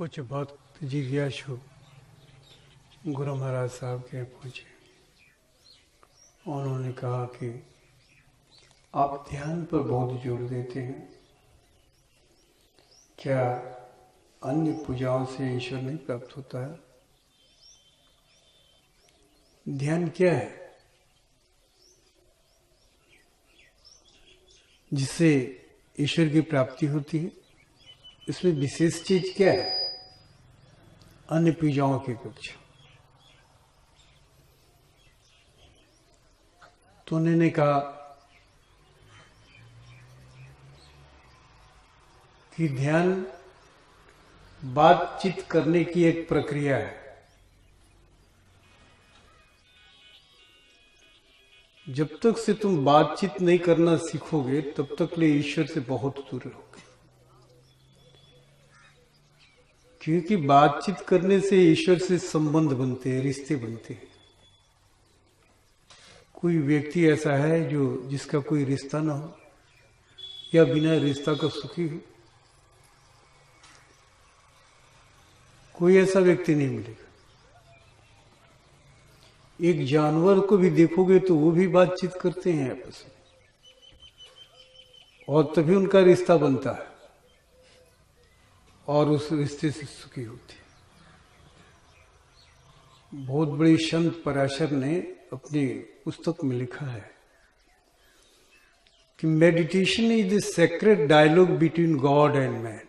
कुछ भक्त जिज्ञासु गुरु महाराज साहब के पहुंचे। उन्होंने कहा कि आप ध्यान पर बहुत जोर देते हैं, क्या अन्य पूजाओं से ईश्वर नहीं प्राप्त होता है? ध्यान क्या है जिससे ईश्वर की प्राप्ति होती है? इसमें विशेष चीज क्या है अन्य पूजाओं की अपेक्षा? तो उन्होंने कहा कि ध्यान बातचीत करने की एक प्रक्रिया है। जब तक से तुम बातचीत नहीं करना सीखोगे तब तक ले ईश्वर से बहुत दूर रहोगे, क्योंकि बातचीत करने से ईश्वर से संबंध बनते हैं, रिश्ते बनते हैं। कोई व्यक्ति ऐसा है जो जिसका कोई रिश्ता ना हो या बिना रिश्ता का सुखी हो? कोई ऐसा व्यक्ति नहीं मिलेगा। एक जानवर को भी देखोगे तो वो भी बातचीत करते हैं आपस में, और तभी उनका रिश्ता बनता है और उस रिश्ते से सुखी होते हैं। बहुत बड़ी संत पराशर ने अपनी पुस्तक में लिखा है कि meditation is the secret dialogue between God and man.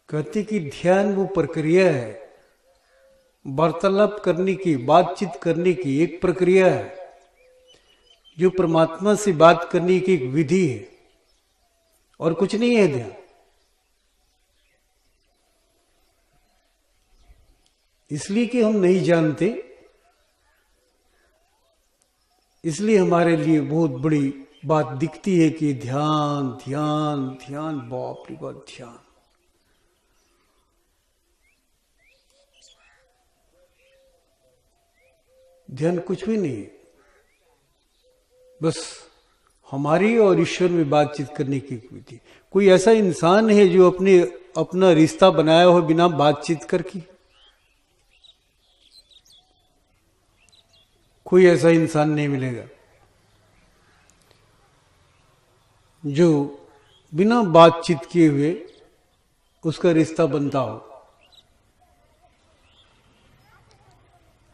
कहते कि ध्यान वो प्रक्रिया है, वार्तालाप करने की, बातचीत करने की एक प्रक्रिया है, जो परमात्मा से बात करने की एक विधि है और कुछ नहीं है ध्यान। इसलिए कि हम नहीं जानते, इसलिए हमारे लिए बहुत बड़ी बात दिखती है कि ध्यान ध्यान ध्यान, बाप रे बाप ध्यान। ध्यान कुछ भी नहीं है, बस हमारी और ईश्वर में बातचीत करने की विधि। कोई ऐसा इंसान है जो अपना रिश्ता बनाया हो बिना बातचीत करके? कोई ऐसा इंसान नहीं मिलेगा जो बिना बातचीत किए हुए उसका रिश्ता बनता हो।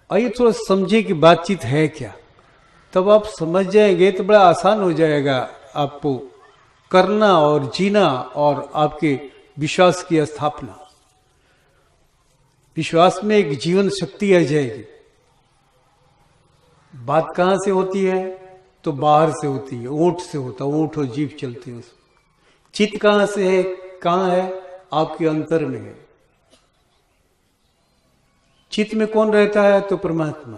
आइए थोड़ा समझे कि बातचीत है क्या, तब आप समझ जाएंगे तो बड़ा आसान हो जाएगा आपको करना और जीना और आपके विश्वास की स्थापना। विश्वास में एक जीवन शक्ति आ जाएगी। बात कहां से होती है? तो बाहर से होती है, ओंठ से होता है, ओंठ और जीभ चलती है उसमें। चित्त कहां से है? कहां है? आपके अंतर में है। चित्त में कौन रहता है? तो परमात्मा।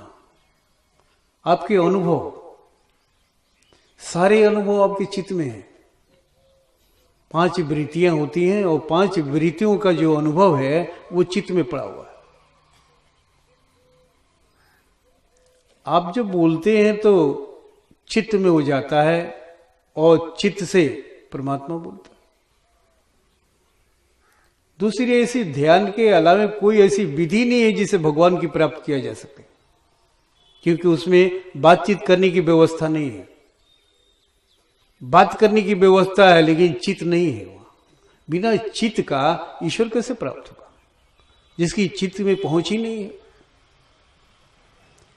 आपके अनुभव, सारे अनुभव आपके चित्त में है। 5 वृत्तियां होती हैं और 5 वृत्तियों का जो अनुभव है वो चित्त में पड़ा हुआ है। आप जब बोलते हैं तो चित्त में हो जाता है और चित्त से परमात्मा बोलता है। दूसरी ऐसी ध्यान के अलावा कोई ऐसी विधि नहीं है जिसे भगवान की प्राप्त किया जा सके, क्योंकि उसमें बातचीत करने की व्यवस्था नहीं है। बात करने की व्यवस्था है लेकिन चित्त नहीं है वहां। बिना चित्त का ईश्वर कैसे प्राप्त होगा जिसकी चित्त में पहुंच ही नहीं है?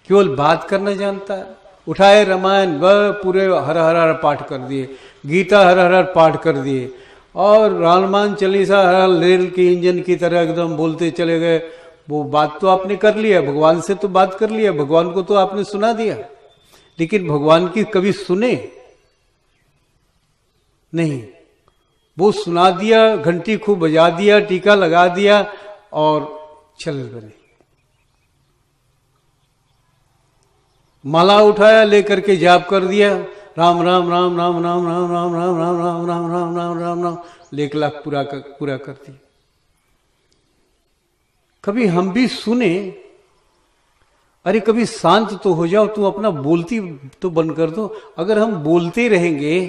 केवल बात करना जानता है। उठाए रामायण वह पूरे हर हर पाठ कर दिए, गीता हर हर पाठ कर दिए, और हनुमान चालीसा हर रेल के इंजन की तरह एकदम बोलते चले गए। वो बात तो आपने कर लिया, भगवान से तो बात कर लिया, भगवान को तो आपने सुना दिया, लेकिन भगवान की कभी सुने नहीं। वो सुना दिया, घंटी खूब बजा दिया, टीका लगा दिया और चल बने। माला उठाया, लेकर के जाप कर दिया, राम राम राम राम राम राम राम राम राम राम राम राम राम राम राम, 1 लाख पूरा कर दिया। कभी हम भी सुने, अरे कभी शांत तो हो जाओ, तुम अपना बोलती तो बंद कर दो। अगर हम बोलते रहेंगे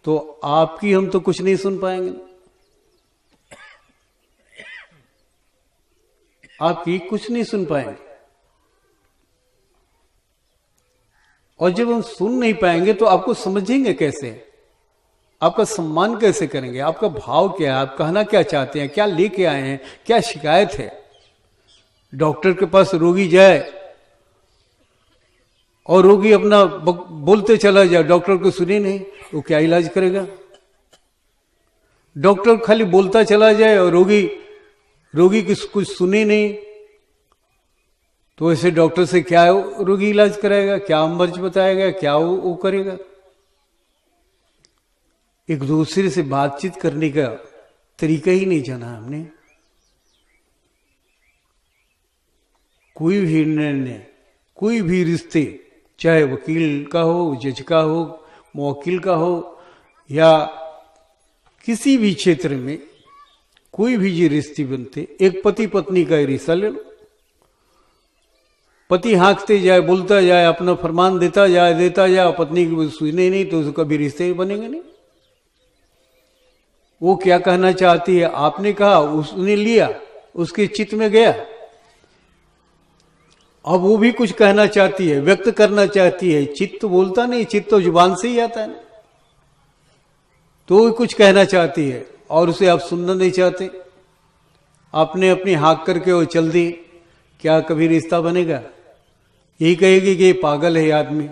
तो आपकी हम तो कुछ नहीं सुन पाएंगे। आपकी कुछ नहीं सुन पाएंगे। और जब हम सुन नहीं पाएंगे तो आपको समझेंगे कैसे, आपका सम्मान कैसे करेंगे, आपका भाव क्या है, आप कहना क्या चाहते हैं, क्या लेके आए हैं, क्या शिकायत है। डॉक्टर के पास रोगी जाए और रोगी अपना बोलते चला जाए, डॉक्टर को सुने नहीं, वो क्या इलाज करेगा। डॉक्टर खाली बोलता चला जाए और रोगी की कुछ सुने नहीं, तो ऐसे डॉक्टर से क्या रोगी इलाज कराएगा, क्या मर्ज बताएगा, क्या वो करेगा। एक दूसरे से बातचीत करने का तरीका ही नहीं जाना हमने। कोई भी निर्णय, कोई भी रिश्ते, चाहे वकील का हो, जज का हो, मुवक्किल का हो, या किसी भी क्षेत्र में कोई भी ये रिश्ते बनते, एक पति पत्नी का ही रिश्ता ले लो। पति हाँकते जाए, बोलता जाए, अपना फरमान देता जाए, पत्नी की सुने नहीं तो उसको कभी रिश्ते बनेंगे नहीं। वो क्या कहना चाहती है, आपने कहा, उसने लिया, उसके चित्त में गया। अब वो भी कुछ कहना चाहती है, व्यक्त करना चाहती है, चित्त तो बोलता नहीं, चित्त तो जुबान से ही आता है, तो वो कुछ कहना चाहती है और उसे आप सुनना नहीं चाहते। आपने अपनी हाँक करके वो चल दी, क्या कभी रिश्ता बनेगा। यही कहेगी कि ये पागल है आदमी,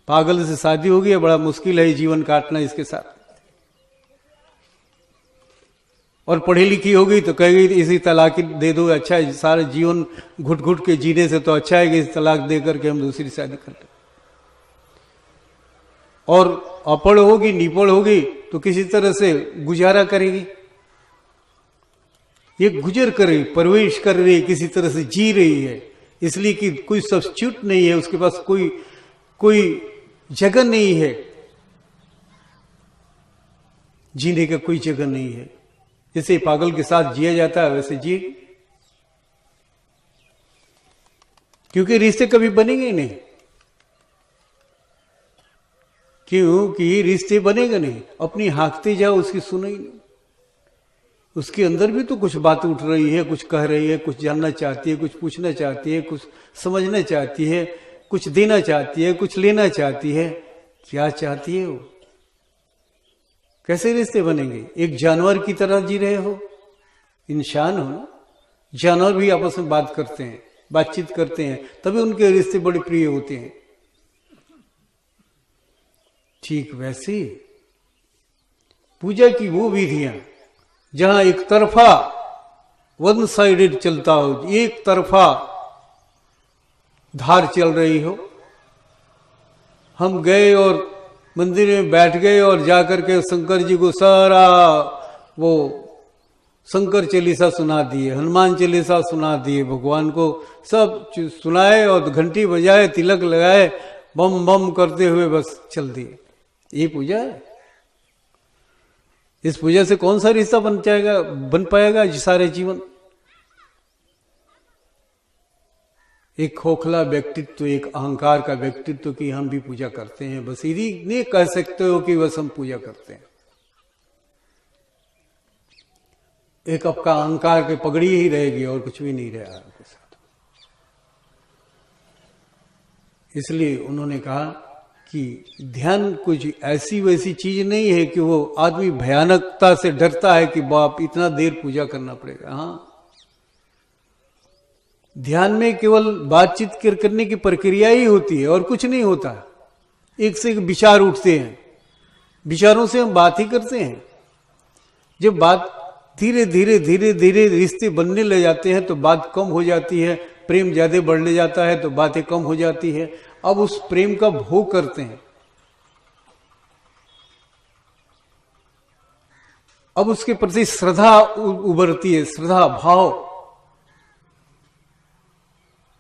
पागल से शादी होगी, बड़ा मुश्किल है जीवन काटना इसके साथ। और पढ़ी लिखी होगी तो कहेगी इसी तलाक दे दो, अच्छा है, सारा जीवन घुट घुट के जीने से तो अच्छा है कि इस तलाक दे करके हम दूसरी शादी कर लें। और अपढ़ होगी, निपढ़ होगी तो किसी तरह से गुजारा करेगी। ये गुजर कर रही, परवेश कर रही, किसी तरह से जी रही है, इसलिए कि कोई सब्स्टिट्यूट नहीं है, उसके पास कोई जगह नहीं है, जीने का कोई जगह नहीं है। जैसे पागल के साथ जिया जाता है वैसे जिए, क्योंकि रिश्ते कभी बनेंगे ही नहीं। क्योंकि रिश्ते बनेगा नहीं, अपनी हाँकते जाओ, उसकी सुनो ही नहीं। उसके अंदर भी तो कुछ बात उठ रही है, कुछ कह रही है, कुछ जानना चाहती है, कुछ पूछना चाहती है, कुछ समझना चाहती है, कुछ देना चाहती है, कुछ लेना चाहती है। क्या चाहती है वो? कैसे रिश्ते बनेंगे? एक जानवर की तरह जी रहे हो, इंसान हो ना, जानवर भी आपस में बात करते हैं, बातचीत करते हैं, तभी उनके रिश्ते बड़े प्रिय होते हैं। ठीक वैसे पूजा की वो विधियां जहां एक तरफा, वन साइडेड चलता हो, एक तरफा धार चल रही हो। हम गए और मंदिर में बैठ गए और जाकर के शंकर जी को सारा वो शंकर चालीसा सुना दिए, हनुमान चालीसा सुना दिए, भगवान को सब सुनाए और घंटी बजाए, तिलक लगाए, बम बम करते हुए बस चल दिए। ये पूजा है? इस पूजा से कौन सा रिश्ता बन पाएगा सारे जीवन? एक खोखला व्यक्तित्व, एक अहंकार का व्यक्तित्व की हम भी पूजा करते हैं, बस यदि नहीं कह सकते हो कि बस हम पूजा करते हैं। एक आपका अहंकार की पगड़ी ही रहेगी और कुछ भी नहीं रहेगा आपके साथ। इसलिए उन्होंने कहा कि ध्यान कुछ ऐसी वैसी चीज नहीं है कि वो आदमी भयानकता से डरता है कि बाप इतना देर पूजा करना पड़ेगा। हाँ, ध्यान में केवल बातचीत करने की प्रक्रिया ही होती है और कुछ नहीं होता। एक से एक विचार उठते हैं, विचारों से हम बात ही करते हैं। जब बात धीरे धीरे धीरे धीरे रिश्ते बनने लग जाते हैं तो बात कम हो जाती है, प्रेम ज्यादा बढ़ने जाता है तो बातें कम हो जाती है। अब उस प्रेम का भोग करते हैं, अब उसके प्रति श्रद्धा उभरती है, श्रद्धा भाव।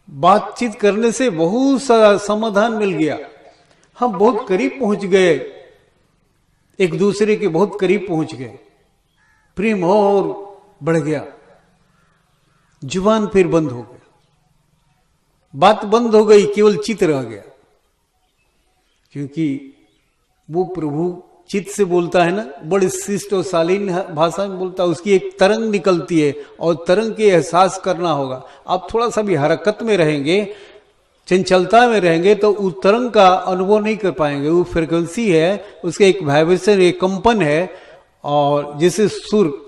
बातचीत करने से बहुत सारा समाधान मिल गया, हम बहुत करीब पहुंच गए, एक दूसरे के बहुत करीब पहुंच गए, प्रेम और बढ़ गया। जुबान फिर बंद हो गई, बात बंद हो गई, केवल चित्त रह गया, क्योंकि वो प्रभु चित्त से बोलता है ना, बड़ी शिष्ट और शालीन भाषा में बोलता है, उसकी एक तरंग निकलती है और तरंग के एहसास करना होगा। आप थोड़ा सा भी हरकत में रहेंगे, चंचलता में रहेंगे तो उस तरंग का अनुभव नहीं कर पाएंगे। वो फ्रिक्वेंसी है, उसके एक वाइब्रेशन, एक कंपन है। और जैसे सुर,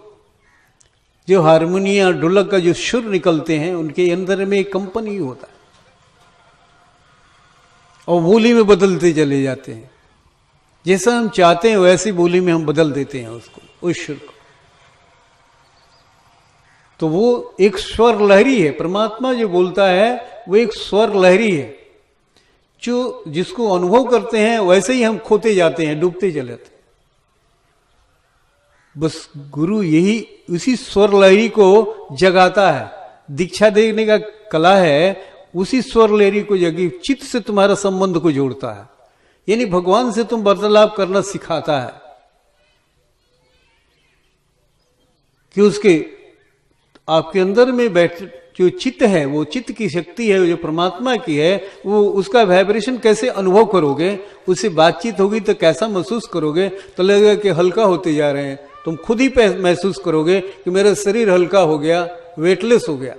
जो हारमोनिया ढोलक का जो सुर निकलते हैं, उनके अंदर में एक कंपन ही होता है और बोली में बदलते चले जाते हैं। जैसा हम चाहते हैं वैसी बोली में हम बदल देते हैं उसको, उस सुर को। तो वो एक स्वर लहरी है। परमात्मा जो बोलता है वो एक स्वर लहरी है, जो जिसको अनुभव करते हैं वैसे ही हम खोते जाते हैं, डूबते चले जाते हैं। बस गुरु यही उसी स्वर लहरी को जगाता है। दीक्षा देने का कला है उसी स्वर लहरी को जगी, चित्त से तुम्हारा संबंध को जोड़ता है, यानी भगवान से तुम वार्तालाप करना सिखाता है कि उसके आपके अंदर में बैठ जो चित्त है, वो चित्त की शक्ति है जो परमात्मा की है, वो उसका वाइब्रेशन कैसे अनुभव करोगे, उससे बातचीत होगी तो कैसा महसूस करोगे, तो लगेगा कि हल्का होते जा रहे हैं। तुम खुद ही महसूस करोगे कि मेरा शरीर हल्का हो गया, वेटलेस हो गया।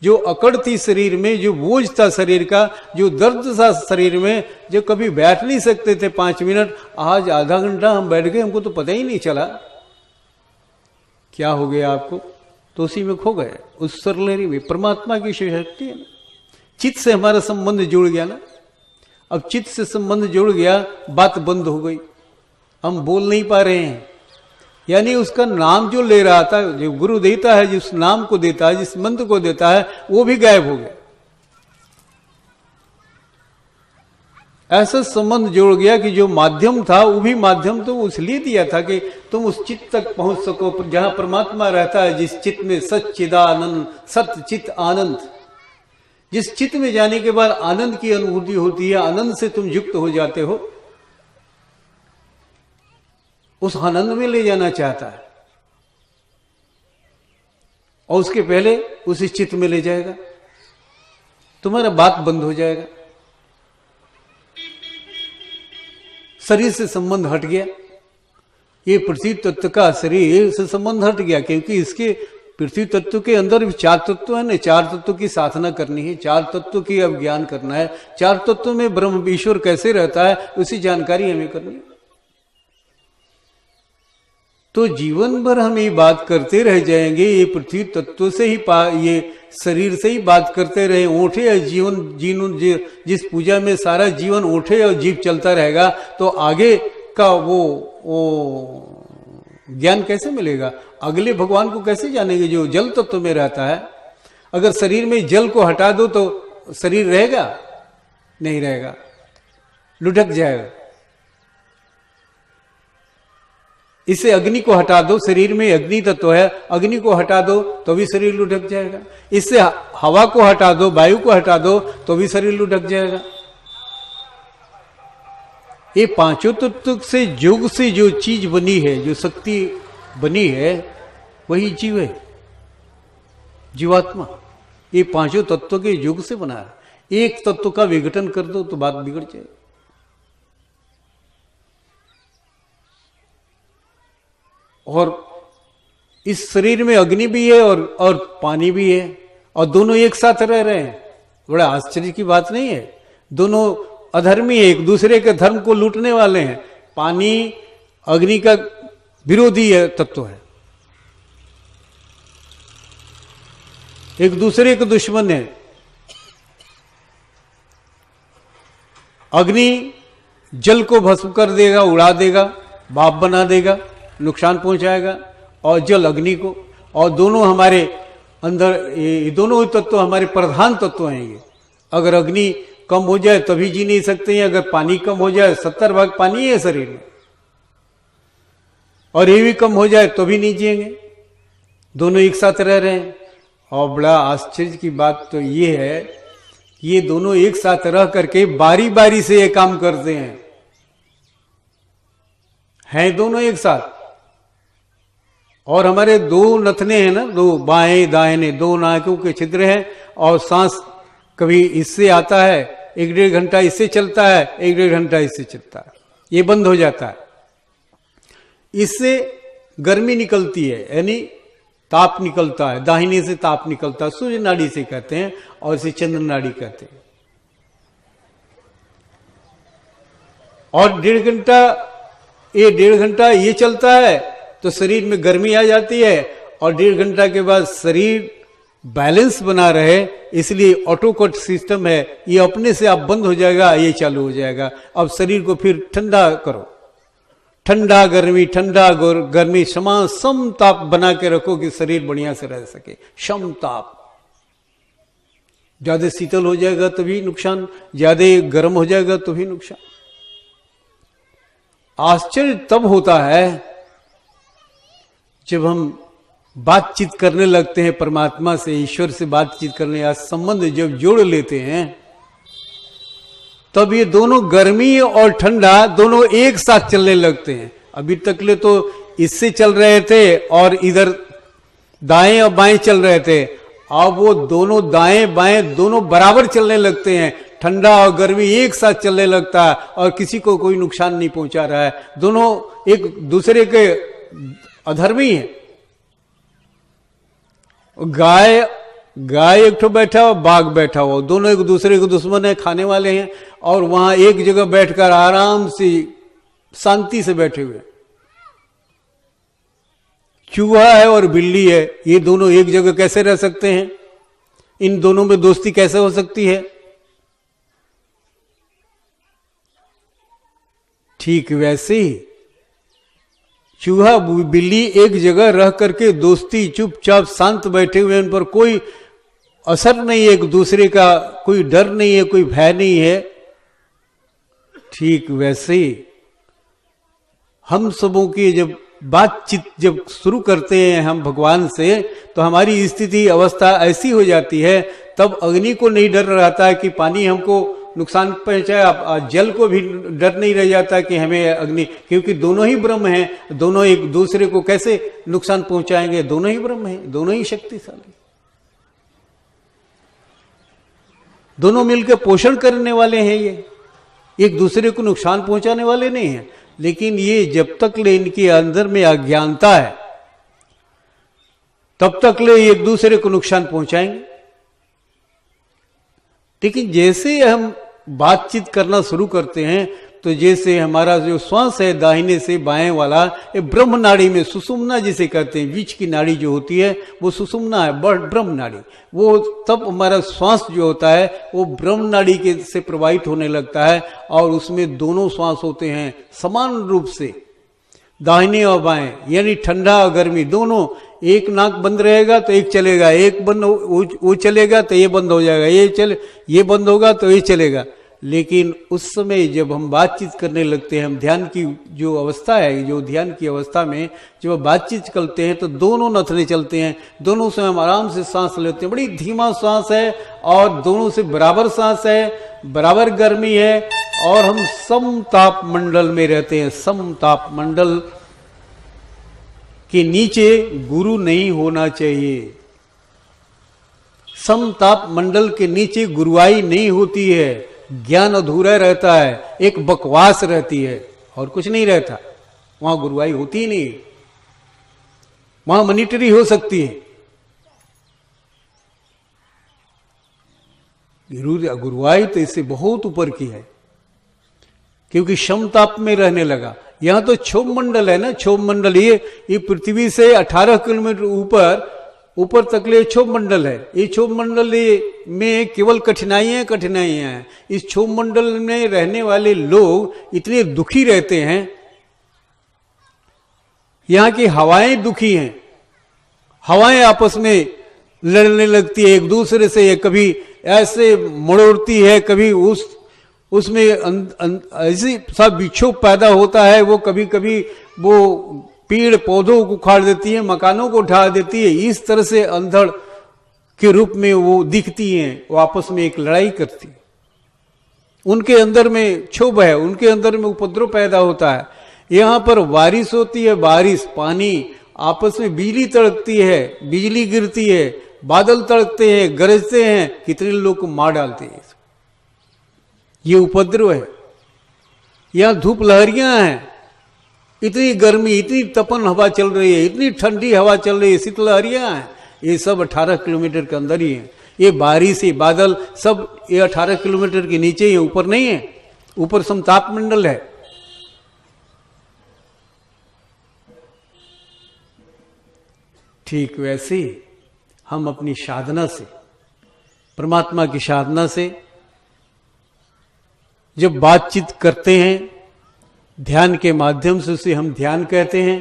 जो अकड़ थी शरीर में, जो बोझ था शरीर का, जो दर्द था शरीर में, जो कभी बैठ नहीं सकते थे 5 मिनट, आज आधा घंटा हम बैठ गए, हमको तो पता ही नहीं चला क्या हो गया आपको। तो उसी में खो गए, उस सरलहरी में। परमात्मा की शक्ति है ना, चित्त से हमारा संबंध जुड़ गया ना। अब चित्त से संबंध जुड़ गया, बात बंद हो गई, हम बोल नहीं पा रहे हैं। यानी उसका नाम जो ले रहा था, जो गुरु देता है, जिस नाम को देता है, जिस मंत्र को देता है, वो भी गायब हो गया। ऐसा संबंध जोड़ गया कि जो माध्यम था वो भी माध्यम तो इसलिए दिया था कि तुम उस चित्त तक पहुंच सको जहां परमात्मा रहता है, जिस चित्त में सच्चिदानंद, सत्य चित्त आनंद। जिस चित्त में जाने के बाद आनंद की अनुभूति होती है, आनंद से तुम युक्त हो जाते हो, उस आनंद में ले जाना चाहता है और उसके पहले उसी चित्त में ले जाएगा, तुम्हारा बात बंद हो जाएगा। शरीर से संबंध हट गया, ये पृथ्वी तत्व का शरीर से संबंध हट गया, क्योंकि इसके पृथ्वी तत्व के अंदर भी 4 तत्व है ना। 4 तत्व की साधना करनी है, 4 तत्व की अब ज्ञान करना है। 4 तत्व में ब्रह्म ईश्वर कैसे रहता है उसी जानकारी हमें करनी है। तो जीवन भर हम ये बात करते रह जाएंगे, ये पृथ्वी तत्व से ही ये शरीर से ही बात करते रहे, ओंठे और जीवन जिस पूजा में सारा जीवन ओंठे और जीव चलता रहेगा, तो आगे का वो ज्ञान कैसे मिलेगा? अगले भगवान को कैसे जानेंगे जो जल तत्व में रहता है? अगर शरीर में जल को हटा दो तो शरीर रहेगा? नहीं रहेगा, लुढ़क जाएगा। इससे अग्नि को हटा दो, शरीर में अग्नि तत्व है, अग्नि को हटा दो तो भी शरीर लुढ़क जाएगा। इससे हवा को हटा दो, वायु को हटा दो तो भी शरीर लुढ़क जाएगा। ये 5 तत्व से योग से जो चीज बनी है, जो शक्ति बनी है, वही जीव है, जीवात्मा। ये 5 तत्व के योग से बना है। एक तत्व का विघटन कर दो तो बात बिगड़ जाए। और इस शरीर में अग्नि भी है और पानी भी है, और दोनों एक साथ रह रहे हैं। बड़ा आश्चर्य की बात नहीं है? दोनों अधर्मी है, एक दूसरे के धर्म को लूटने वाले हैं। पानी अग्नि का विरोधी है, तत्व है, एक दूसरे के दुश्मन है। अग्नि जल को भस्म कर देगा, उड़ा देगा, बाप बना देगा, नुकसान पहुंचाएगा, और जल अग्नि को। और दोनों हमारे अंदर, ये दोनों तत्व हमारे प्रधान तत्व हैं। ये अगर अग्नि कम हो जाए तभी जी नहीं सकते हैं, अगर पानी कम हो जाए, 70 भाग पानी है शरीर में, और ये भी कम हो जाए तो भी नहीं जिएंगे। दोनों एक साथ रह रहे हैं। और बड़ा आश्चर्य की बात तो ये है, ये दोनों एक साथ रह करके बारी बारी से ये काम करते हैं दोनों एक साथ। और हमारे 2 नथने हैं ना, 2 बाएं दाहिने, 2 नाकों के छिद्र हैं, और सांस कभी इससे आता है, 1-1.5 घंटा इससे चलता है, 1-1.5 घंटा इससे चलता है, ये बंद हो जाता है। इससे गर्मी निकलती है, यानी ताप निकलता है, दाहिने से ताप निकलता है, सूर्य नाड़ी से कहते हैं, और इसे चंद्र नाड़ी कहते हैं। और 1.5 घंटा ये चलता है तो शरीर में गर्मी आ जाती है, और 1.5 घंटा के बाद शरीर बैलेंस बना रहे इसलिए ऑटो कट सिस्टम है, ये अपने से आप बंद हो जाएगा, ये चालू हो जाएगा। अब शरीर को फिर ठंडा करो, ठंडा गर्मी समान समताप बना के रखो कि शरीर बढ़िया से रह सके। समताप, ज्यादा शीतल हो जाएगा तो भी नुकसान, ज्यादा गर्म हो जाएगा तो भी नुकसान। आश्चर्य तब होता है जब हम बातचीत करने लगते हैं परमात्मा से, ईश्वर से बातचीत करने या संबंध जब जोड़ लेते हैं, तब ये दोनों गर्मी और ठंडा दोनों एक साथ चलने लगते हैं। अभी तक ले तो इससे चल रहे थे और इधर दाएं और बाएं चल रहे थे, अब वो दोनों दाएं बाएं दोनों बराबर चलने लगते हैं। ठंडा और गर्मी एक साथ चलने लगता है और किसी को कोई नुकसान नहीं पहुंचा रहा है, दोनों एक दूसरे के अधर्मी हैं। गाय एक ठो बैठा हो, बाघ बैठा हो, दोनों एक दूसरे के दुश्मन है, खाने वाले हैं, और वहां एक जगह बैठकर आराम से शांति से बैठे हुए। चूहा है और बिल्ली है, ये दोनों एक जगह कैसे रह सकते हैं? इन दोनों में दोस्ती कैसे हो सकती है? ठीक वैसे ही चूहा बिल्ली एक जगह रह करके दोस्ती चुपचाप शांत बैठे हुए, उन पर कोई असर नहीं है, एक दूसरे का कोई डर नहीं है, कोई भय नहीं है। ठीक वैसे ही हम सबों की जब बातचीत जब शुरू करते हैं हम भगवान से, तो हमारी स्थिति अवस्था ऐसी हो जाती है, तब अग्नि को नहीं डर रहता है कि पानी हमको नुकसान पहुंचाए, जल को भी डर नहीं रह जाता कि हमें अग्नि, क्योंकि दोनों ही ब्रह्म हैं, दोनों एक दूसरे को कैसे नुकसान पहुंचाएंगे? दोनों ही ब्रह्म हैं, दोनों ही शक्तिशाली, दोनों मिलकर पोषण करने वाले हैं, ये एक दूसरे को नुकसान पहुंचाने वाले नहीं हैं। लेकिन ये जब तक ले इनके अंदर में अज्ञानता है, तब तक ले एक दूसरे को नुकसान पहुंचाएंगे। लेकिन जैसे हम बातचीत करना शुरू करते हैं, तो जैसे हमारा जो श्वास है दाहिने से बाएं वाला, ये ब्रह्म नाड़ी में सुषुम्ना जिसे कहते हैं, बीच की नाड़ी जो होती है वो सुषुम्ना है, ब्रह्म नाड़ी, वो तब हमारा श्वास जो होता है वो ब्रह्म नाड़ी के से प्रवाहित होने लगता है, और उसमें दोनों श्वास होते हैं समान रूप से, दाहिने और बाएं, यानी ठंडा और गर्मी दोनों। एक नाक बंद रहेगा तो एक चलेगा, एक बंद वो चलेगा तो ये बंद हो जाएगा, ये बंद होगा तो ये चलेगा। लेकिन उस समय जब हम बातचीत करने लगते हैं, हम ध्यान की जो अवस्था है, जो ध्यान की अवस्था में जब बातचीत करते हैं, तो दोनों नथने चलते हैं, दोनों से हम आराम से सांस लेते हैं, बड़ी धीमा सांस है, और दोनों से बराबर सांस है, बराबर गर्मी है, और हम समताप मंडल में रहते हैं। समताप मंडल के नीचे गुरु नहीं होना चाहिए, समताप मंडल के नीचे गुरुआई नहीं होती है, ज्ञान अधूरा रहता है, एक बकवास रहती है और कुछ नहीं रहता, वहां गुरुआई होती ही नहीं, वहां मॉनिटरी हो सकती है। गुरुआई तो इससे बहुत ऊपर की है, क्योंकि समताप में रहने लगा। यहां तो क्षोभ मंडल है ना, क्षोभ मंडल, ये पृथ्वी से 18 किलोमीटर ऊपर तक ले क्षोभ मंडल है। ये क्षोभ मंडल में केवल कठिनाइयां हैं। इस क्षोभ मंडल में रहने वाले लोग इतने दुखी रहते हैं, यहाँ की हवाएं दुखी हैं, हवाएं आपस में लड़ने लगती है एक दूसरे से, ये कभी ऐसे मड़ोड़ती है, कभी उसमें ऐसी सब विक्षोभ पैदा होता है, वो कभी कभी वो पेड़ पौधों को उखाड़ देती है, मकानों को ढा देती है, इस तरह से अंधड़ के रूप में वो दिखती हैं, वो आपस में एक लड़ाई करती है, उनके अंदर में क्षोभ है, उनके अंदर में उपद्रव पैदा होता है। यहाँ पर बारिश होती है, बारिश पानी आपस में, बिजली तड़कती है, बिजली गिरती है, बादल तड़कते हैं, गरजते हैं, कितने लोग को मार डालते हैं, ये उपद्रव है। यहाँ धूप लहरियां हैं, इतनी गर्मी, इतनी तपन हवा चल रही है, इतनी ठंडी हवा चल रही है, शीतलहरियां हैं, ये सब 18 किलोमीटर के अंदर ही है। ये बारिश, ये बादल सब ये 18 किलोमीटर के नीचे ही है, ऊपर नहीं है। ऊपर समताप मंडल है। ठीक वैसे ही हम अपनी साधना से, परमात्मा की साधना से जब बातचीत करते हैं, ध्यान के माध्यम से उसे हम ध्यान कहते हैं,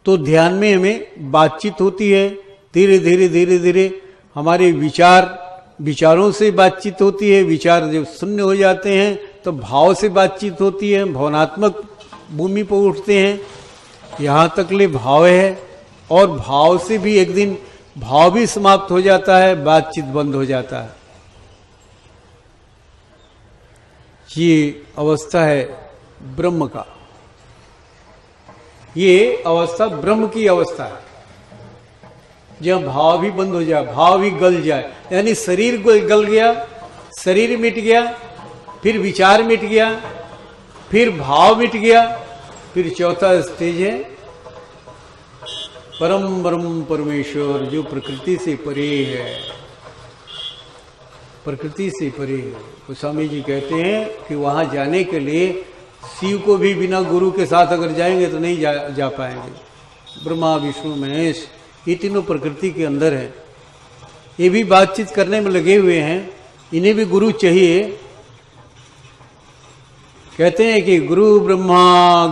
तो ध्यान में हमें बातचीत होती है। धीरे धीरे धीरे धीरे हमारे विचारों से बातचीत होती है। विचार जब शून्य हो जाते हैं तो भाव से बातचीत होती है, भावनात्मक भूमि पर उठते हैं। यहाँ तक ले भाव है, और भाव से भी एक दिन भाव भी समाप्त हो जाता है, बातचीत बंद हो जाता है। ये अवस्था है ब्रह्म का, ये अवस्था ब्रह्म की अवस्था है, जब भाव भी बंद हो जाए, भाव भी गल जाए। यानी शरीर गल गया, शरीर मिट गया, फिर विचार मिट गया, फिर भाव मिट गया, फिर चौथा स्टेज है परम ब्रह्म परमेश्वर, जो प्रकृति से परे है, प्रकृति से परे है। गोस्वामी जी कहते हैं कि वहां जाने के लिए शिव को भी बिना गुरु के साथ अगर जाएंगे तो नहीं जा पाएंगे। ब्रह्मा विष्णु महेश ये तीनों प्रकृति के अंदर है, ये भी बातचीत करने में लगे हुए हैं, इन्हें भी गुरु चाहिए। कहते हैं कि गुरु ब्रह्मा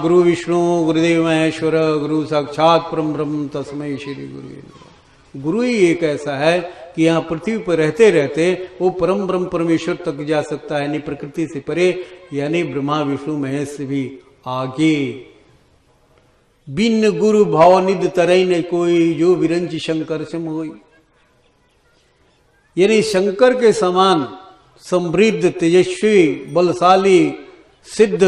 गुरु विष्णु गुरुदेव महेश्वर गुरु साक्षात परम ब्रह्म तस्मै श्री गुरु। गुरु ही एक ऐसा है कि यहाँ पृथ्वी पर रहते रहते वो परम ब्रह्म परमेश्वर तक जा सकता है, यानी प्रकृति से परे, यानी ब्रह्मा विष्णु महेश से भी आगे। बिन गुरु भाव निध तरई न कोई, जो विरंच शंकर सम होई। यानी शंकर के समान समृद्ध तेजस्वी बलशाली सिद्ध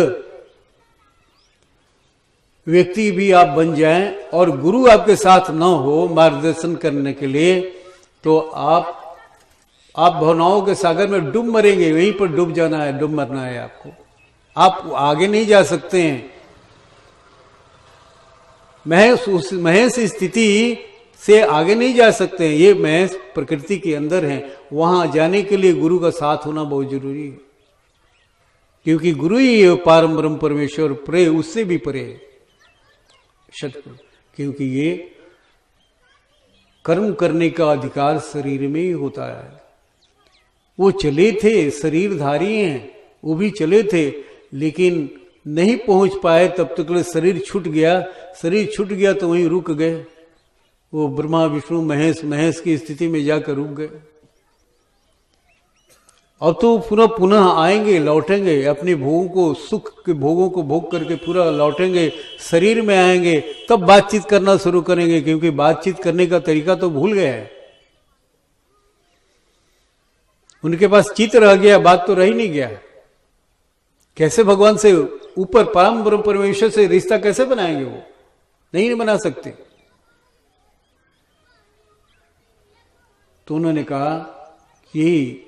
व्यक्ति भी आप बन जाएं और गुरु आपके साथ न हो मार्गदर्शन करने के लिए, तो आप भावनाओं के सागर में डूब मरेंगे। वहीं पर डूब जाना है, डूब मरना है आपको। आप आगे नहीं जा सकते हैं। महेश स्थिति से आगे नहीं जा सकते हैं। ये महेश प्रकृति के अंदर है, वहां जाने के लिए गुरु का साथ होना बहुत जरूरी है, क्योंकि गुरु ही पारम ब्रह्म परमेश्वर परे, उससे भी परे है सतगुरु। क्योंकि ये कर्म करने का अधिकार शरीर में ही होता है। वो चले थे, शरीरधारी हैं, वो भी चले थे, लेकिन नहीं पहुंच पाए। तब तक ले शरीर छूट गया, शरीर छूट गया तो वहीं रुक गए। वो ब्रह्मा विष्णु महेश की स्थिति में जाकर रुक गए। अब तो पूरा पुनः आएंगे, लौटेंगे, अपने भोगों को, सुख के भोगों को भोग करके पूरा लौटेंगे, शरीर में आएंगे, तब बातचीत करना शुरू करेंगे, क्योंकि बातचीत करने का तरीका तो भूल गए हैं। उनके पास चित्त रह गया, बात तो रह ही नहीं गया। कैसे भगवान से ऊपर परम ब्रह्म परमेश्वर से रिश्ता कैसे बनाएंगे? वो नहीं बना सकते। तो उन्होंने कहा कि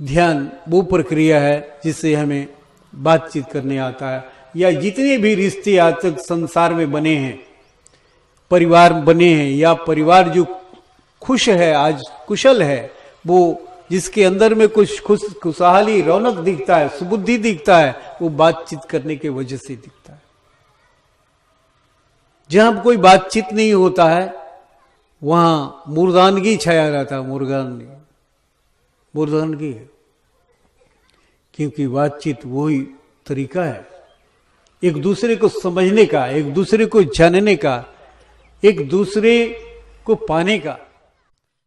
ध्यान वो प्रक्रिया है जिससे हमें बातचीत करने आता है। या जितने भी रिश्ते आज तक संसार में बने हैं, परिवार बने हैं, या परिवार जो खुश है, आज कुशल है, वो जिसके अंदर में कुछ खुशहाली रौनक दिखता है, सुबुद्धि दिखता है, वो बातचीत करने के वजह से दिखता है। जहां कोई बातचीत नहीं होता है वहां मुर्दानगी छाया रहता है। मुर्दानगी है, क्योंकि बातचीत वही तरीका है एक दूसरे को समझने का, एक दूसरे को जानने का, एक दूसरे को पाने का।